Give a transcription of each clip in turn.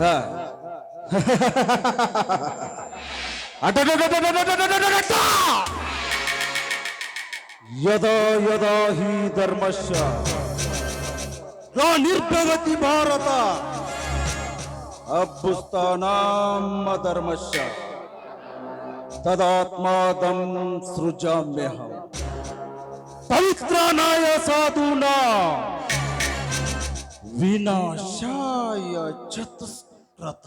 ಹ. ಯದಾ ಯದಾ ಹಿ ಧರ್ಮಶ್ಯ ನಿರ್ಭಗತಿ ಭಾರತ ಅಭ್ಯುಸ್ಥಾನಾಮ ಧರ್ಮಶ್ಯ ತದಾತ್ಮಾದಂ ಸೃಜಾಮ್ಯಹಂ ಪವಿತ್ರಾನಾಯ ಸಾಧೂನಾ ವಿನಾಶಾಯ ಚತುಷ್ಕೃತ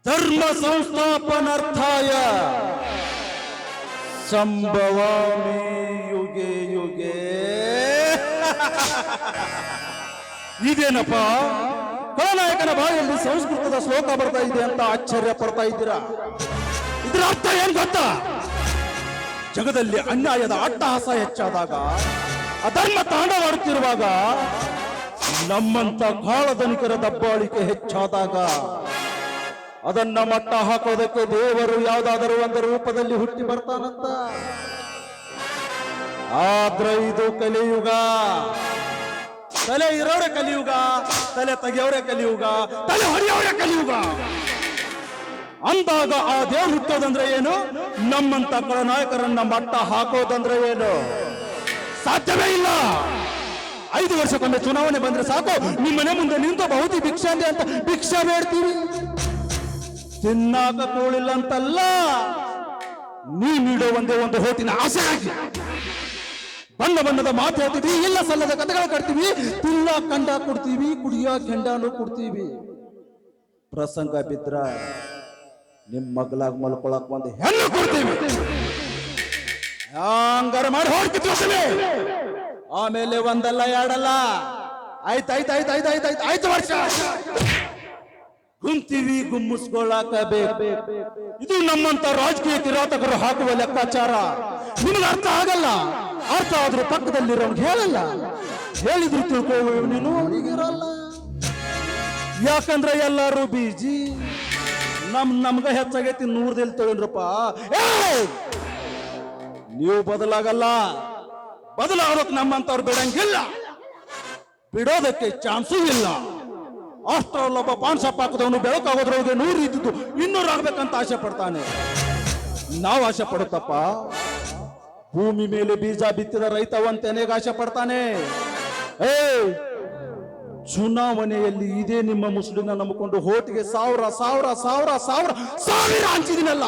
ಧರ್ಮ ಸಂಸ್ಥಾಪನಾರ್ಥಾಯ ಸಂಭವಾಮಿ ಯುಗೆ ಯುಗೆ. ಇದೇನಪ್ಪ ಖಳನಾಯಕನ ಬಾಯಲ್ಲಿ ಸಂಸ್ಕೃತದ ಶ್ಲೋಕ ಬರ್ತಾ ಇದೆ ಅಂತ ಆಶ್ಚರ್ಯ ಪಡ್ತಾ ಇದ್ದೀರಾ? ಇದರ ಅರ್ಥ ಏನ್ ಗೊತ್ತಾ? ಜಗದಲ್ಲಿ ಅನ್ಯಾಯದ ಅಟ್ಟಹಾಸ ಹೆಚ್ಚಾದಾಗ, ಅಧರ್ಮ ತಾಂಡವಾಡುತ್ತಿರುವಾಗ, ನಮ್ಮಂತ ಕಾಳಧನಿಕರ ದಬ್ಬಾಳಿಕೆ ಹೆಚ್ಚಾದಾಗ ಅದನ್ನ ಮಟ್ಟ ಹಾಕೋದಕ್ಕೆ ದೇವರು ಯಾವುದಾದರೂ ಒಂದು ರೂಪದಲ್ಲಿ ಹುಟ್ಟಿ ಬರ್ತಾನಂತ. ಆದ್ರೆ ಇದು ಕಲಿಯುಗ. ತಲೆ ಇರೋರೆ ಕಲಿಯುಗ, ತಲೆ ತೆಗೆಯೋರೆ ಕಲಿಯುಗ, ತಲೆ ಹೊಡೆಯೋರೆ ಕಲಿಯುಗ. ಅಂದಾಗ ಆ ದೇವ್ರು ಹುಟ್ಟೋದಂದ್ರೆ ಏನು? ನಮ್ಮಂತ ಖಳನಾಯಕರನ್ನ ಮಟ್ಟ ಹಾಕೋದಂದ್ರೆ ಏನು? ಸಾಧ್ಯವೇ ಇಲ್ಲ. 5 ವರ್ಷಕ್ಕೊಮ್ಮೆ ಚುನಾವಣೆ ಬಂದ್ರೆ ಸಾಕು, ನಿಮ್ಮನೆ ಮುಂದೆ ನಿಂತು ಬಹುತಿ ಭಿಕ್ಷಾಂದೆ ಅಂತ ಭಿಕ್ಷಾ ಬೇಡ್ತೀವಿ. ತಿನ್ನಾಕ ಕೂಳಿಲ್ಲ ಅಂತಲ್ಲ, ನೀಡೋ ಒಂದೇ ಒಂದು ಹೋಟಿನ ಆಸೆಯಾಗಿ ಬಣ್ಣ ಬಣ್ಣದ ಮಾತು ಹೇಳ್ತೀವಿ, ಇಲ್ಲ ಸಲ್ಲದ ಕಥೆಗಳು ಕಟ್ತೀವಿ, ತಿನ್ನ ಕಂಡ ಕೊಡ್ತೀವಿ, ಕುಡಿಯೋ ಕೆಂಡಾನು ಕೊಡ್ತೀವಿ. ಪ್ರಸಂಗ ಬಿದ್ರ ನಿಮ್ ಮಗ್ಲಾಗ ಮಲ್ಕೊಳಕ್ ಒಂದು ಹೆಣ್ಣು ಕೊಡ್ತೀವಿ. ಹಂಗಾರ ಮಾಡಿ ಹೊಡ್ಕಿತ್ತೀವಿ. ಆಮೇಲೆ ಒಂದಲ್ಲ ಎರಡಲ್ಲ, ಆಯ್ತು ವರ್ಷ ಕುಂತೀವಿ ಗುಮ್ಮಿಸ್ಕೊಳ್ಳಾಕ ಬೇಕು. ಇದು ನಮ್ಮಂತ ರಾಜಕೀಯ ಕಿರಾತಕರು ಹಾಕುವ ಲೆಕ್ಕಾಚಾರ. ನಿಮ್ಗೆ ಅರ್ಥ ಆಗಲ್ಲ. ಅರ್ಥ ಆದ್ರೂ ಪಕ್ಕದಲ್ಲಿರೋನ್ಗೆ ಹೇಳಲ್ಲ, ಹೇಳಿದ್ರು ತಿಳ್ಕೊಳ್ಳೋ ನೀನು ಅವನಿಗಿರಲ್ಲ. ಯಾಕಂದ್ರೆ ಎಲ್ಲರೂ ಬೀಜಿ. ನಮ್ಗ ಹೆಚ್ಚಾಗೈತಿ 100 ತೊಗೊಂಡ್ರಪ್ಪ. ನೀವು ಬದಲಾಗಲ್ಲ. ಬದಲಾಗೋದಕ್ಕೆ ನಮ್ಮಂತವ್ರು ಬಿಡಂಗಿಲ್ಲ, ಬಿಡೋದಕ್ಕೆ ಚಾನ್ಸೂ ಇಲ್ಲ. ಅಷ್ಟರಲ್ಲೊಬ್ಬ ಪಾನ್ ಶಾಪ್ ಹಾಕಿದವನು ಬೆಳಕಾಗೋದ್ರೊಳಗೆ 100 ಇದ್ದಿದ್ದು 200 ಆಗ್ಬೇಕಂತ ಆಸೆ ಪಡ್ತಾನೆ. ನಾವು ಆಸೆ ಪಡುತ್ತಪ್ಪ. ಭೂಮಿ ಮೇಲೆ ಬೀಜ ಬಿತ್ತಿದ ರೈತ ಒಂತೆನೆಗೆ ಆಸೆ ಪಡ್ತಾನೆ. ಚುನಾವಣೆಯಲ್ಲಿ ಇದೇ ನಿಮ್ಮ ಮುಸ್ಲಿಂನ ನಂಬಿಕೊಂಡು ಹೋಟಿಗೆ ಸಾವಿರ ಹಂಚಿದಿನಲ್ಲ.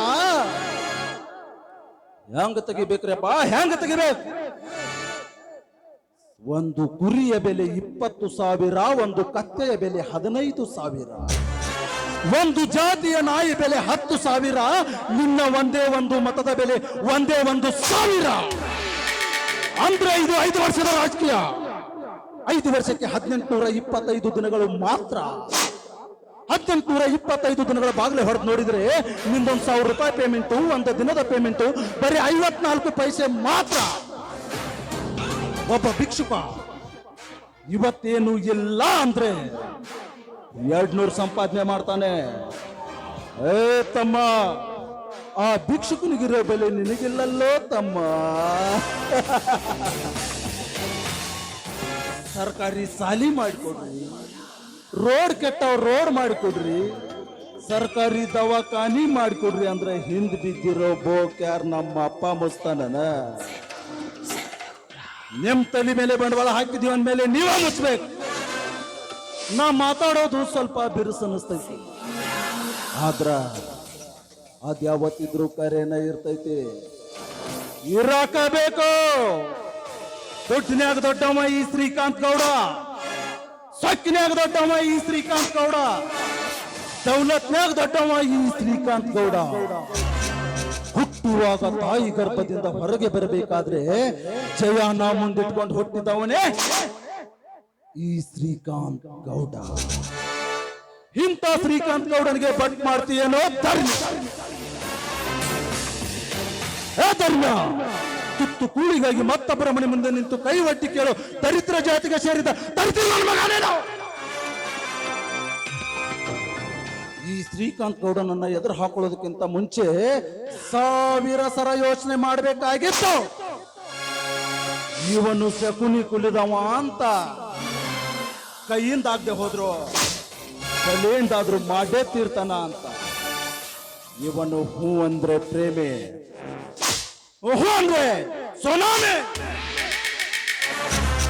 ಹೆಂಗ ತೆಗಿಬೇಕ್ರಪ್ಪ, ಹೆಂಗ ತೆಗಿಬೇಕು? ಒಂದು ಕುರಿಯ ಬೆಲೆ 20,000, ಒಂದು ಕತ್ತೆಯ ಬೆಲೆ 15,000, ಒಂದು ಜಾತಿಯ ನಾಯಿ ಬೆಲೆ 10,000, ನಿನ್ನ ಒಂದೇ ಒಂದು ಮತದ ಬೆಲೆ 1,000. ಅಂದ್ರೆ ಇದು 5 ವರ್ಷದ ರಾಜಕೀಯ. 5 ವರ್ಷಕ್ಕೆ 1825 ದಿನಗಳು ಮಾತ್ರ. 1825 ದಿನಗಳ ಬಾಗಿಲೆ ಹೊಡೆದು ನೋಡಿದ್ರೆ ನಿಂದೊಂದು 1,000 ರೂಪಾಯಿ ಪೇಮೆಂಟು, ಒಂದು ದಿನದ ಪೇಮೆಂಟು ಬರೀ 54 ಪೈಸೆ ಮಾತ್ರ. ಒಬ್ಬ ಭಿಕ್ಷುಕ ಇವತ್ತೇನು ಇಲ್ಲ ಅಂದ್ರೆ 200 ಸಂಪಾದನೆ ಮಾಡ್ತಾನೆ. ತಮ್ಮ, ಆ ಭಿಕ್ಷುಕನಿಗಿರೋ ಬೆಲೆ ನಿನಗಿಲ್ಲಲ್ಲೋ ತಮ್ಮ. ಸರ್ಕಾರಿ ಸಾಲಿ ಮಾಡಿಕೊಡ್ರಿ, ರೋಡ್ ಕೆಟ್ಟವ್ ರೋಡ್ ಮಾಡಿಕೊಡ್ರಿ, ಸರ್ಕಾರಿ ದವಾಖಾನಿ ಮಾಡಿಕೊಡ್ರಿ ಅಂದ್ರೆ ಹಿಂದ್ ಬಿದ್ದಿರೋ ಬೋಕ್ಯಾರ್ ನಮ್ಮ ಅಪ್ಪ ಮುಚ್ತಾನ. ನಿಮ್ ತಲೆ ಮೇಲೆ ಬಂಡವಾಳ ಹಾಕಿದೀವಿ ಅಂದ್ಮೇಲೆ ನೀವೇ ಮುಚ್ಚಬೇಕು. ನಾ ಮಾತಾಡೋದು ಸ್ವಲ್ಪ ಬಿರುಸು ಅನಿಸ್ತೈತಿ, ಆದ್ರ ಅದ್ಯಾವತ್ತಿದ್ರು ಕರೆನ ಇರ್ತೈತಿ. ಇರಾಕಬೇಕು. ದುಡ್ಡಿನ್ಯಾಗ ದೊಡ್ಡವ ಈ ಶ್ರೀಕಾಂತ್ ಗೌಡ, ಸೊಕ್ಕಿನ್ಯಾಗ ದೊಡ್ಡವ ಈ ಶ್ರೀಕಾಂತ್ ಗೌಡ, ದೌಲತ್ನ್ಯಾಗ ದೊಡ್ಡವ ಈ ಶ್ರೀಕಾಂತ್ ಗೌಡ. ಹುಟ್ಟುವಾಗ ತಾಯಿ ಗರ್ಭದಿಂದ ಹೊರಗೆ ಬರಬೇಕಾದ್ರೆ ಜಯಾನ ಮುಂದಿಟ್ಕೊಂಡು ಹುಟ್ಟಿದವನೇ ಈ ಶ್ರೀಕಾಂತ್ ಗೌಡ. ಇಂಥ ಶ್ರೀಕಾಂತ್ ಗೌಡನಿಗೆ ಬಟ್ ಮಾಡ್ತೀಯೇನೋ ಧರ್ಮ. ಧರ್ಮ ತುತ್ತು ಕೂಳಿಗಾಗಿ ಮತ್ತೊಬ್ಬರ ಮನೆ ಮುಂದೆ ನಿಂತು ಕೈ ಒಟ್ಟಿ ಕೇಳೋ ದರಿದ್ರ ಜಾತಿಗೆ ಸೇರಿದ ದರಿದ್ರ ಮಗನೇನೋ. ಈ ಶ್ರೀಕಾಂತ್ ಗೌಡನನ್ನ ಎದುರು ಹಾಕೊಳ್ಳೋದಕ್ಕಿಂತ ಮುಂಚೆ 1000 ಸರ ಯೋಚನೆ ಮಾಡಬೇಕಾಗಿತ್ತು. ಇವನು ಶಕುನಿ ಕುಲಿದವ ಅಂತ ಕೈಯಿಂದ ಆಗದೆ ಹೋದ್ರು ಕೊಲೆಯಿಂದಾದ್ರೂ ಮಾಡೇ ತೀರ್ತಾನ ಅಂತ. ಇವನು ಹೂ ಅಂದ್ರೆ ಪ್ರೇಮೆ, ಹೂ ಅಂದ್ರೆ ಸೊನಾಮೆ.